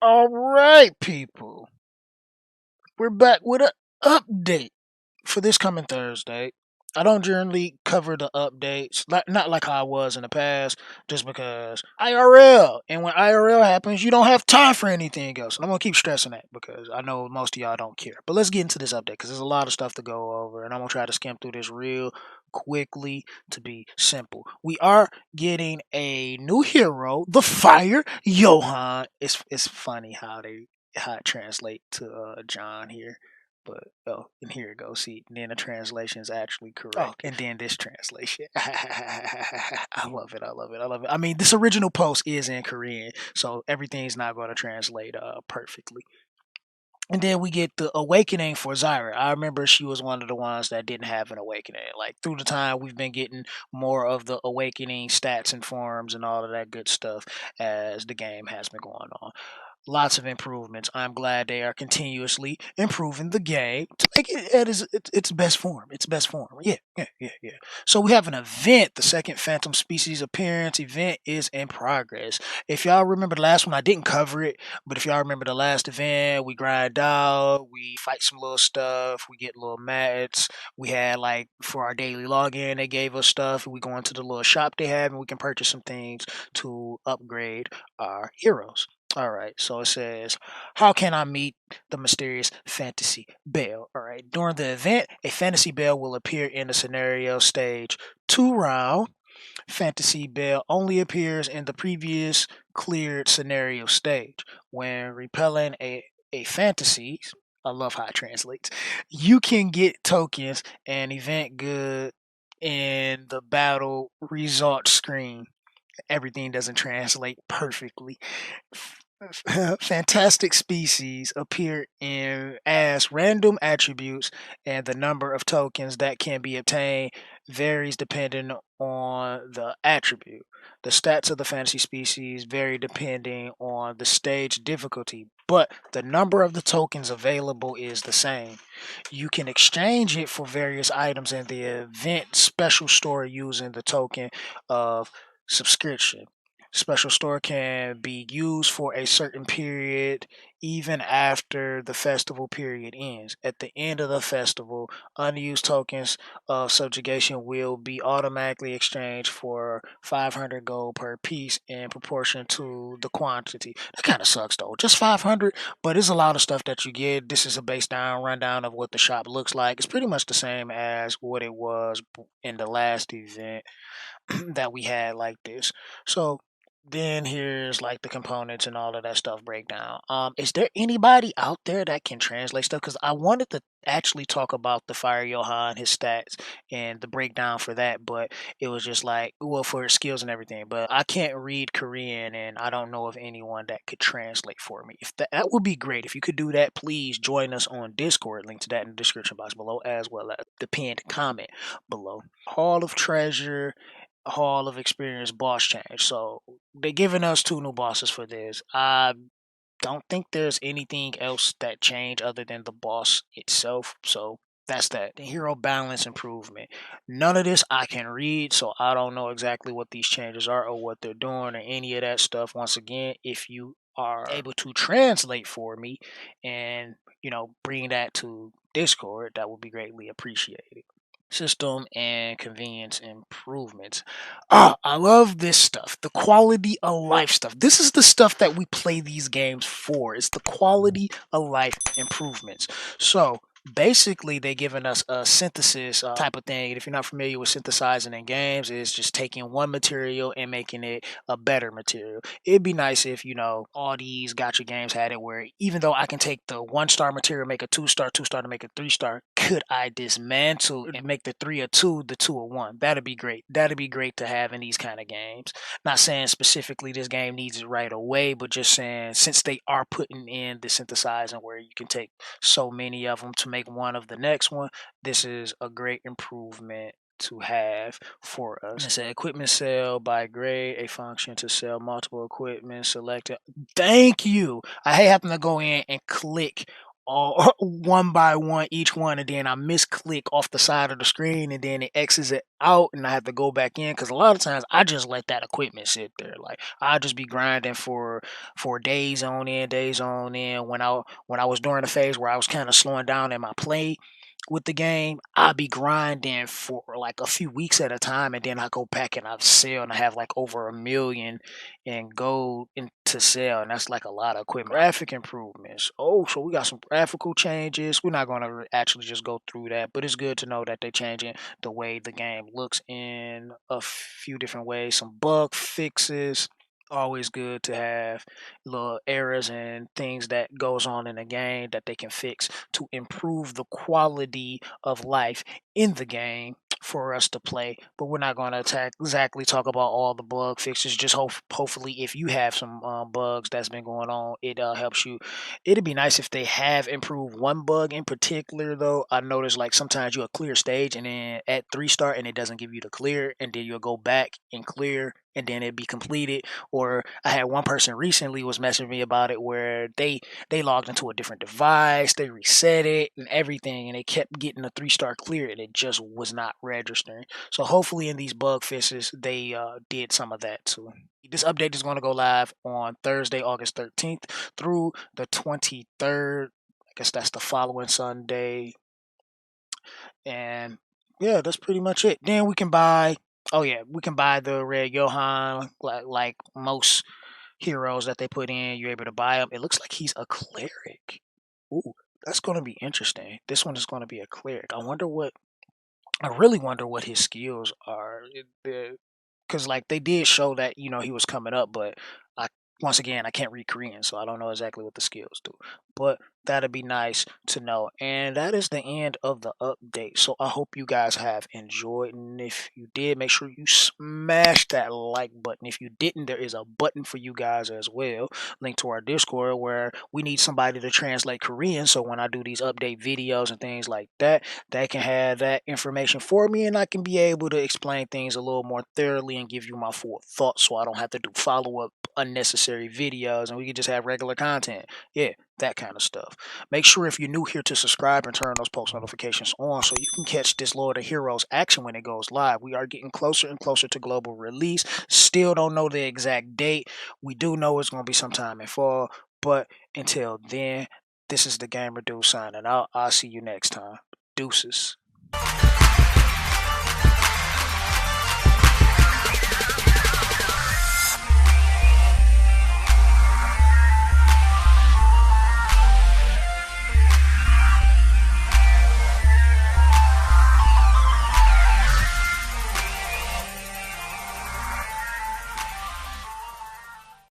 All right, people. We're back with an update for this coming Thursday. I don't generally cover the updates, not like how I was in the past, just because IRL. And when IRL happens, you don't have time for anything else. And I'm going to keep stressing that because I know most of y'all don't care. But let's get into this update because there's a lot of stuff to go over. And I'm going to try to skim through this real quickly to be simple. We are getting a new hero, the Fire Johan. It's funny how it translate to John here. But oh, and here it goes. See, then the translation is actually correct, and then this translation. I love it. I love it. I love it. I mean, this original post is in Korean, so everything's not going to translate perfectly. And then we get the awakening for Zyra. I remember she was one of the ones that didn't have an awakening. Like through the time, we've been getting more of the awakening stats and forms and all of that good stuff as the game has been going on. Lots of improvements. I'm glad they are continuously improving the game to make it at its best form. Its best form. Yeah, yeah, yeah, yeah. So we have an event. The second Phantom Species appearance event is in progress. If y'all remember the last one, I didn't cover it, but if y'all remember the last event, we grind out, we fight some little stuff, we get little mats. We had like for our daily login, they gave us stuff. We go into the little shop they have, and we can purchase some things to upgrade our heroes. All right, so it says, how can I meet the mysterious fantasy bell? All right, during the event, a fantasy bell will appear in the scenario stage 2 round. Fantasy bell only appears in the previous cleared scenario stage. When repelling a fantasy, I love how it translates, you can get tokens and event good in the battle result screen. Everything doesn't translate perfectly. Fantastic species appear in as random attributes, and the number of tokens that can be obtained varies depending on the attribute. The stats of the fantasy species vary depending on the stage difficulty, but the number of the tokens available is the same. You can exchange it for various items in the event special store using the token of subscription. Special store can be used for a certain period even after the festival period ends. At the end of the festival, unused tokens of subjugation will be automatically exchanged for 500 gold per piece in proportion to the quantity. That kind of sucks though. Just 500, but it's a lot of stuff that you get. This is a base down rundown of what the shop looks like. It's pretty much the same as what it was in the last event that we had like this. So then here's like the components and all of that stuff breakdown. Is there anybody out there that can translate stuff? Because I wanted to actually talk about the Fire Johan, his stats, and the breakdown for that, but it was just like, well, for his skills and everything. But I can't read Korean, and I don't know of anyone that could translate for me. If that would be great. If you could do that, please join us on Discord. Link to that in the description box below, as well as the pinned comment below. Hall of Treasure, Hall of Experience boss change. So they're giving us two new bosses for this. I don't think there's anything else that changed other than the boss itself. So that's that. The hero balance improvement. None of this I can read, so I don't know exactly what these changes are or what they're doing or any of that stuff. Once again, if you are able to translate for me and bring that to Discord, that would be greatly appreciated. System and convenience improvements. I love this stuff. The quality of life stuff. This is the stuff that we play these games for. It's the quality of life improvements. So basically they're giving us a synthesis type of thing. If you're not familiar with synthesizing in games, it's just taking one material and making it a better material. It'd be nice if all these gotcha games had it where even though I can take the 1-star material, make a 2-star, 2-star to make a 3-star, could I dismantle and make the 3 a 2, the 2 a 1? That'd be great. That'd be great to have in these kind of games. Not saying specifically this game needs it right away, but just saying since they are putting in the synthesizing where you can take so many of them to make one of the next one, this is a great improvement to have for us. It's an equipment sale by grade, a function to sell multiple equipment selected. Thank you. I happen to go in and click all one by one each one, and then I misclick off the side of the screen, and then it X's it out, and I have to go back in because a lot of times I just let that equipment sit there. Like I'll just be grinding for days on end. When I was during the phase where I was kind of slowing down in my play with the game, I'll be grinding for like a few weeks at a time, and then I go back and I sell, and I have like over 1 million in gold to sell, and that's like a lot of equipment. Graphic improvements. Oh, so we got some graphical changes. We're not going to actually just go through that, but it's good to know that they're changing the way the game looks in a few different ways. Some bug fixes. Always good to have little errors and things that goes on in the game that they can fix to improve the quality of life in the game for us to play. But we're not going to exactly talk about all the bug fixes. Just hopefully, if you have some bugs that's been going on, it helps you. It'd be nice if they have improved one bug in particular, though. I noticed like sometimes you'll clear stage and then at 3 star and it doesn't give you the clear, and then you'll go back and clear and then it'd be completed. Or I had one person recently was messaging me about it where they logged into a different device, they reset it and everything, and they kept getting a 3 star clear, and it just was not registering. So hopefully in these bug fixes, they did some of that too. This update is going to go live on Thursday, August 13th through the 23rd. I guess that's the following Sunday. And yeah, that's pretty much it. Then we can buy. Oh yeah, we can buy the red Johan like most heroes that they put in. You're able to buy him. It looks like he's a cleric. Ooh, that's going to be interesting. This one is going to be a cleric. I really wonder what his skills are. Because like they did show that he was coming up, but I once again I can't read Korean, so I don't know exactly what the skills do. But that'd be nice to know. And that is the end of the update. So I hope you guys have enjoyed. And if you did, make sure you smash that like button. If you didn't, there is a button for you guys as well. Link to our Discord where we need somebody to translate Korean. So when I do these update videos and things like that, they can have that information for me, and I can be able to explain things a little more thoroughly and give you my full thoughts so I don't have to do follow up unnecessary videos and we can just have regular content. Yeah, that kind of stuff. Make sure if you're new here to subscribe and turn those post notifications on so you can catch this Lord of Heroes action when it goes live. We are getting closer and closer to global release. Still don't know the exact date. We do know it's going to be sometime in fall, but until then, this is the Gamer Dude signing out. I'll see you next time. Deuces.